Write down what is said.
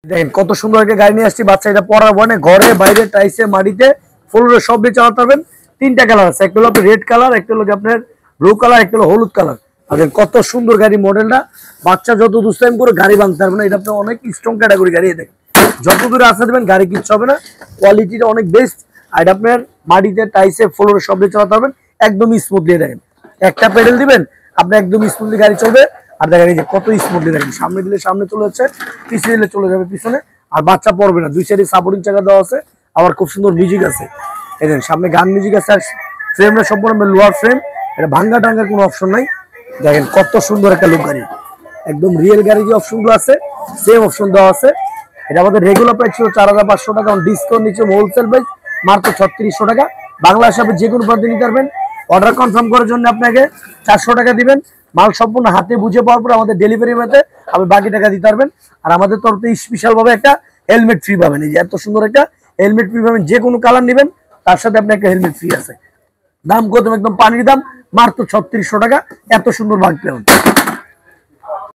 দেখেন কত সুন্দর একটা গাড়ি নিয়ে আসছি, বাচ্চা এটা পড়ার বনে ঘরে বাইরে টাইসে মাটিতে ফ্লোরে সব দিয়ে চালাতে পারবেন। তিনটা কালার আছে, একটা হলো রেড কালার, একটা হলো আপনার ব্লু কালার, একটা হলো হলুদ কালার। আর কত সুন্দর গাড়ি মডেলটা, বাচ্চা যত দুষ্টাইম করে গাড়ি ভাঙতে পারবে না, এটা আপনার অনেক স্ট্রং ক্যাটাগরি গাড়ি। দেখেন যত দূরে আসতে দেবেন গাড়ি কিচ্ছু হবে না, কোয়ালিটিটা অনেক বেস্ট। আর এটা আপনার মাটিতে টাইসে ফ্লোরে সব দিয়ে চালাতে পারবেন একদম স্মুথলি। দেখেন একটা পেডেল দিবেন আপনি একদম স্মুথলি গাড়ি চলবে। আর দেখেন এই যে কত স্মুথলি, দেখেন সামনে দিলে সামনে চলে যাচ্ছে, পিছিয়ে দিলে চলে যাবে পিছনে, আর বাচ্চা পড়বে না। দুই সাইডে সাপোর্টিং চাকা দেওয়া আছে, আবার খুব সুন্দর মিউজিক আছে। এই দেখেন সামনে গান মিউজিক আছে, আর ফ্রেমটা সম্পূর্ণ লোয়ার ফ্রেম, এটা ভাঙ্গা টাঙ্গার কোনো অপশন নাই। দেখেন কত সুন্দর একটা লুক গাড়ি, একদম রিয়েল গাড়ি যে অপশনগুলো আছে সেম অপশন দেওয়া আছে। এটা আমাদের রেগুলার প্রাইস ছিল 4500 টাকা, ডিসকাউন্ট নিচে হোলসেল প্রাইস মাত্র 3600 টাকা। বাংলাদেশ আপনি যে কোনো প্রান্তে নিতে পারবেন। অর্ডার কনফার্ম করার জন্য আপনাকে 400 টাকা দিবেন, মাল সম্পূর্ণ হাতে বুঝে পাওয়ার পর আমাদের ডেলিভারি মেতে আপনি বাকি টাকা দিতে পারবেন। আর আমাদের তরফ থেকে স্পেশাল ভাবে একটা হেলমেট ফ্রি পাবেন, এই যে এত সুন্দর একটা হেলমেট ফ্রি পাবেন। যে কোনো কালার নেবেন তার সাথে আপনার একটা হেলমেট ফ্রি আছে। দাম কত? একদম পানির দাম, মাত্র 3600 টাকা, এত সুন্দর বাইক পাবেন।